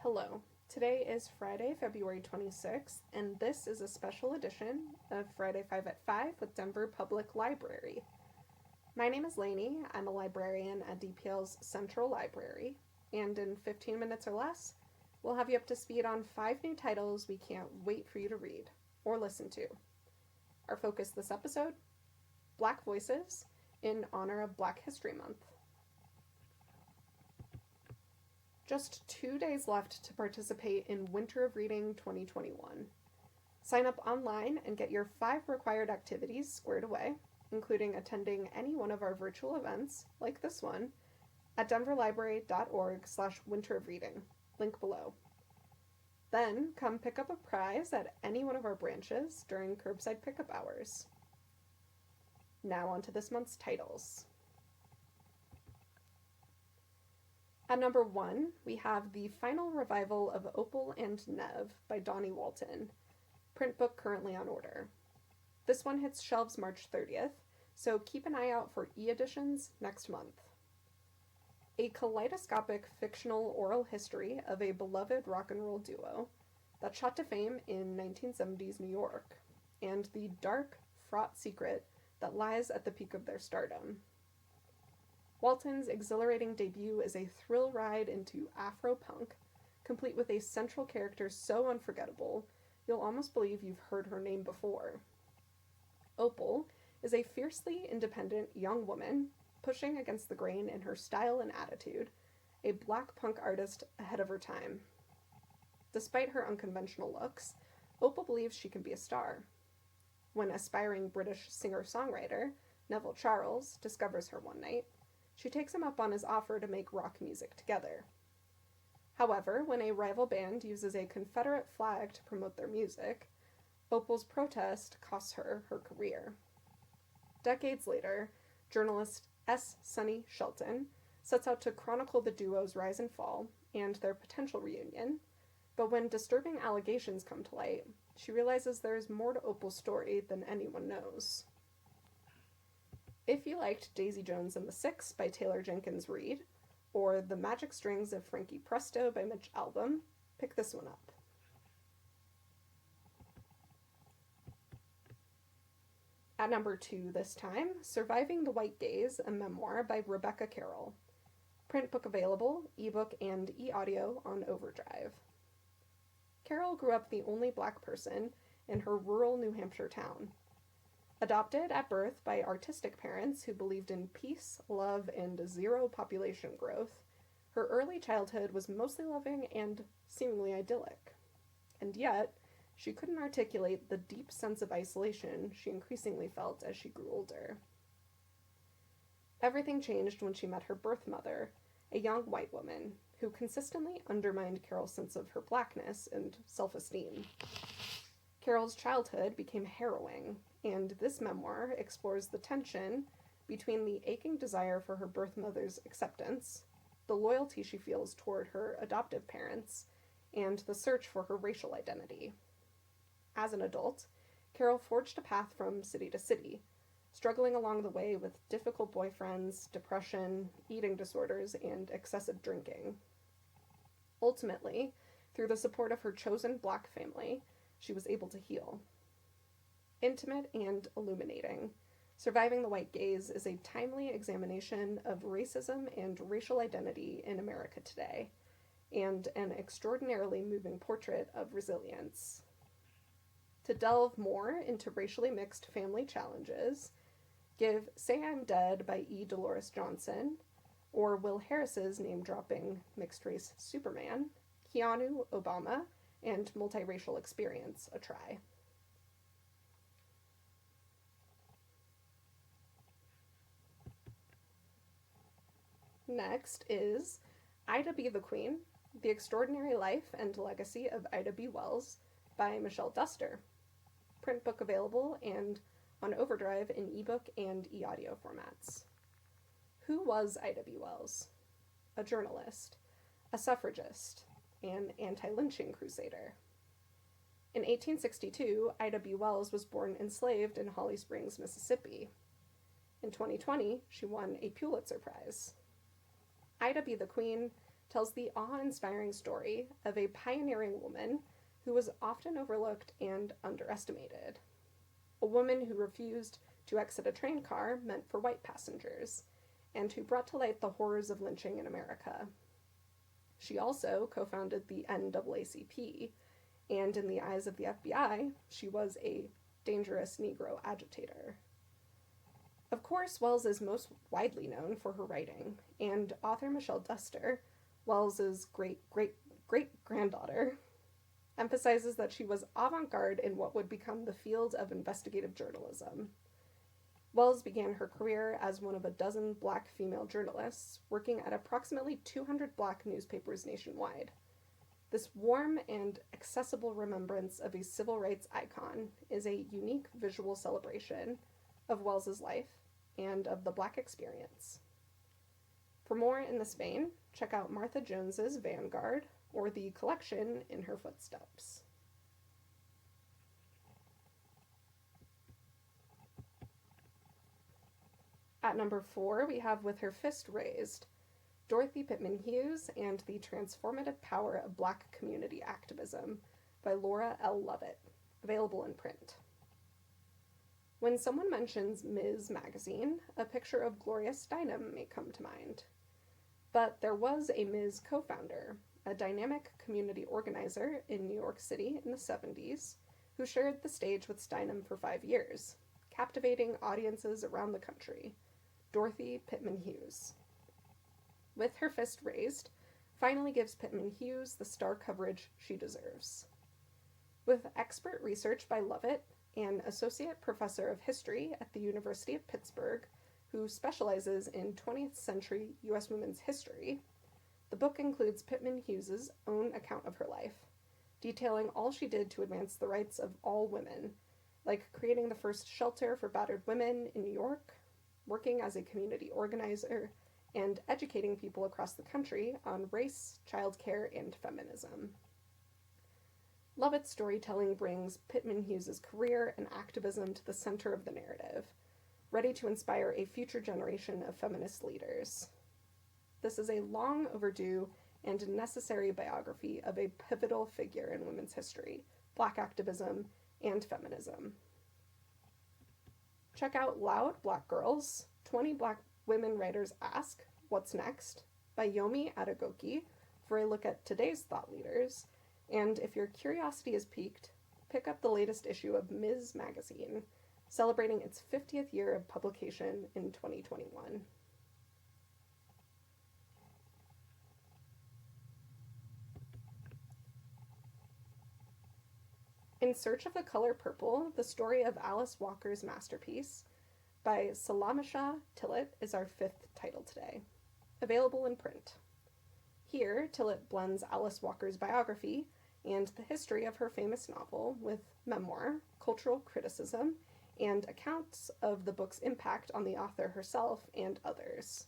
Hello. Today is Friday, February 26th, and this is a special edition of Friday 5 at 5 with Denver Public Library. My name is Lainey. I'm a librarian at DPL's Central Library, and in 15 minutes or less, we'll have you up to speed on 5 new titles we can't wait for you to read or listen to. Our focus this episode, Black Voices, in honor of Black History Month. Just 2 days left to participate in Winter of Reading 2021. Sign up online and get your 5 required activities squared away, including attending any one of our virtual events, like this one, at denverlibrary.org/winterofreading, link below. Then come pick up a prize at any one of our branches during curbside pickup hours. Now on to this month's titles. At number 1, we have the final revival of Opal and Nev by DAWNIE Walton, print book currently on order. This one hits shelves March 30th, so keep an eye out for e-editions next month. A kaleidoscopic fictional oral history of a beloved rock and roll duo that shot to fame in 1970s New York, and the dark, fraught secret that lies at the peak of their stardom. Walton's exhilarating debut is a thrill ride into Afro-punk, complete with a central character so unforgettable, you'll almost believe you've heard her name before. Opal is a fiercely independent young woman, pushing against the grain in her style and attitude, a black punk artist ahead of her time. Despite her unconventional looks, Opal believes she can be a star. When aspiring British singer-songwriter Neville Charles discovers her one night, she takes him up on his offer to make rock music together. However, when a rival band uses a Confederate flag to promote their music, Opal's protest costs her her career. Decades later, journalist S. Sonny Shelton sets out to chronicle the duo's rise and fall and their potential reunion, but when disturbing allegations come to light, she realizes there is more to Opal's story than anyone knows. If you liked Daisy Jones and the Six by Taylor Jenkins Reid, or The Magic Strings of Frankie Presto by MYCHAL, pick this one up. At number 2 this time, Surviving the White Gaze, a memoir by Rebecca Carroll. Print book available, ebook and e-audio on Overdrive. Carroll grew up the only Black person in her rural New Hampshire town. Adopted at birth by artistic parents who believed in peace, love, and zero population growth, her early childhood was mostly loving and seemingly idyllic. And yet, she couldn't articulate the deep sense of isolation she increasingly felt as she grew older. Everything changed when she met her birth mother, a young white woman who consistently undermined Carol's sense of her blackness and self-esteem. Carol's childhood became harrowing, and this memoir explores the tension between the aching desire for her birth mother's acceptance, the loyalty she feels toward her adoptive parents, and the search for her racial identity. As an adult, Carroll forged a path from city to city, struggling along the way with difficult boyfriends, depression, eating disorders, and excessive drinking. Ultimately, through the support of her chosen Black family, she was able to heal. Intimate and illuminating, Surviving the White Gaze is a timely examination of racism and racial identity in America today, and an extraordinarily moving portrait of resilience. To delve more into racially mixed family challenges, give Say I'm Dead by E. Dolores Johnson, or Will Harris's name-dropping mixed-race Superman, Keanu, Obama, and Multiracial Experience a try. Next is Ida B. the Queen, The Extraordinary Life and Legacy of Ida B. Wells by Michelle Duster. Print book available and on Overdrive in ebook and e-audio formats. Who was Ida B. Wells? A journalist, a suffragist, an anti-lynching crusader. In 1862, Ida B. Wells was born enslaved in Holly Springs, Mississippi. In 2020, she won a Pulitzer Prize. Ida B. the Queen tells the awe-inspiring story of a pioneering woman who was often overlooked and underestimated. A woman who refused to exit a train car meant for white passengers, and who brought to light the horrors of lynching in America. She also co-founded the NAACP, and in the eyes of the FBI, she was a dangerous Negro agitator. Of course, Wells is most widely known for her writing, and author Michelle Duster, Wells's great-great-great-granddaughter, emphasizes that she was avant-garde in what would become the field of investigative journalism. Wells began her career as one of a dozen black female journalists, working at approximately 200 black newspapers nationwide. This warm and accessible remembrance of a civil rights icon is a unique visual celebration of Wells's life and of the black experience. For more in this vein, check out Martha Jones's Vanguard or the collection In Her Footsteps. At number 4, we have With Her Fist Raised, Dorothy Pitman Hughes and the Transformative Power of Black Community Activism by Laura L. Lovett, available in print. When someone mentions Ms. Magazine, a picture of Gloria Steinem may come to mind. But there was a Ms. co-founder, a dynamic community organizer in New York City in the 70s, who shared the stage with Steinem for 5 years, captivating audiences around the country, Dorothy Pitman Hughes. With Her Fist Raised finally gives Pitman Hughes the star coverage she deserves. With expert research by Lovett, an associate professor of history at the University of Pittsburgh, who specializes in 20th century U.S. women's history, the book includes Pitman Hughes's own account of her life, detailing all she did to advance the rights of all women, like creating the first shelter for battered women in New York, working as a community organizer, and educating people across the country on race, childcare, and feminism. Lovett's storytelling brings Pitman Hughes's career and activism to the center of the narrative, ready to inspire a future generation of feminist leaders. This is a long overdue and necessary biography of a pivotal figure in women's history, Black activism, and feminism. Check out Loud Black Girls, 20 Black Women Writers Ask, What's Next, by Yomi Adegoke, for a look at today's thought leaders, and if your curiosity is piqued, pick up the latest issue of Ms. Magazine, celebrating its 50th year of publication in 2021. In Search of the Color Purple, the story of Alice Walker's masterpiece, by SALAMISHAH TILLET, is our 5th title today, available in print. Here, Tillett blends Alice Walker's biography and the history of her famous novel with memoir, cultural criticism, and accounts of the book's impact on the author herself and others.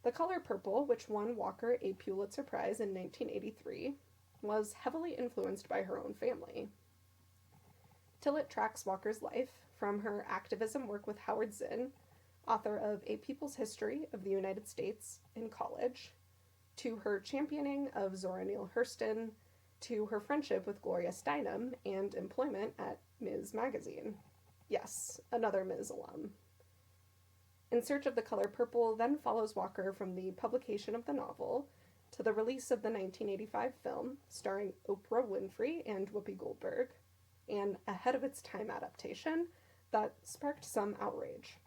The Color Purple, which won Walker a Pulitzer Prize in 1983, was heavily influenced by her own family. Tillett tracks Walker's life from her activism work with Howard Zinn, author of A People's History of the United States, in college, to her championing of Zora Neale Hurston, to her friendship with Gloria Steinem and employment at Ms. Magazine. Yes, another Ms. alum. In Search of the Color Purple then follows Walker from the publication of the novel to the release of the 1985 film starring Oprah Winfrey and Whoopi Goldberg, an ahead-of-its-time adaptation that sparked some outrage,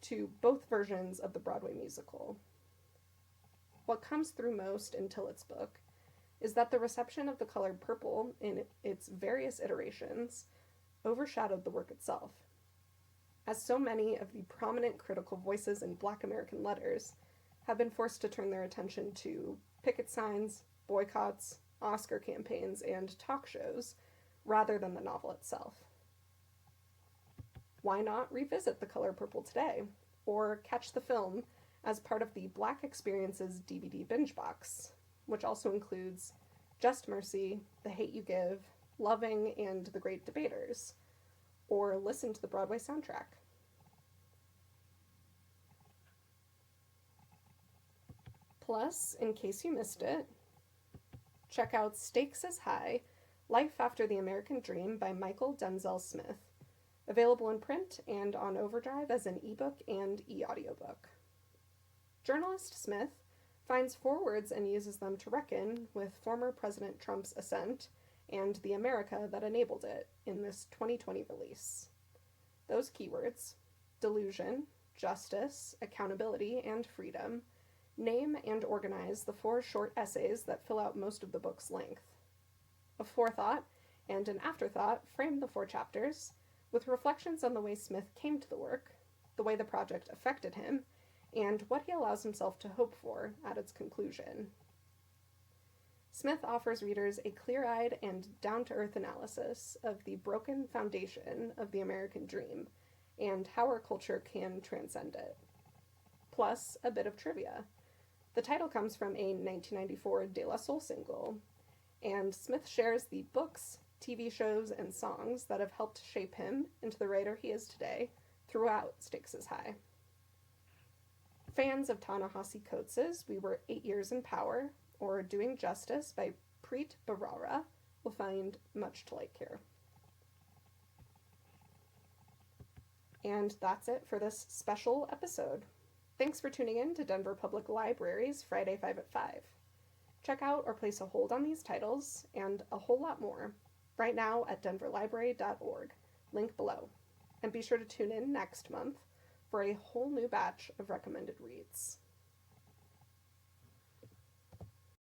to both versions of the Broadway musical. What comes through most in Tillett's book is that the reception of The Color Purple in its various iterations overshadowed the work itself. As so many of the prominent critical voices in Black American letters have been forced to turn their attention to picket signs, boycotts, Oscar campaigns, and talk shows, rather than the novel itself. Why not revisit The Color Purple today, or catch the film as part of the Black Experiences DVD binge box, which also includes Just Mercy, The Hate U Give, Loving, and The Great Debaters, or listen to the Broadway soundtrack. Plus, in case you missed it, check out Stakes is High, Life After the American Dream by MYCHAL DENZEL Smith, available in print and on Overdrive as an ebook and e-audiobook. Journalist Smith finds 4 words and uses them to reckon with former President Trump's ascent and the America that enabled it in this 2020 release. Those keywords: delusion, justice, accountability, and freedom, name and organize the 4 short essays that fill out most of the book's length. A forethought and an afterthought frame the 4 chapters, with reflections on the way Smith came to the work, the way the project affected him, and what he allows himself to hope for at its conclusion. Smith offers readers a clear-eyed and down-to-earth analysis of the broken foundation of the American dream and how our culture can transcend it. Plus, a bit of trivia. The title comes from a 1994 De La Soul single, and Smith shares the books, TV shows, and songs that have helped shape him into the writer he is today throughout Stakes is High. Fans of Ta-Nehisi Coates' We Were 8 Years in Power, or Doing Justice by Preet Bharara, will find much to like here. And that's it for this special episode. Thanks for tuning in to Denver Public Library's Friday 5 at 5. Check out or place a hold on these titles, and a whole lot more, right now at denverlibrary.org, link below. And be sure to tune in next month for a whole new batch of recommended reads.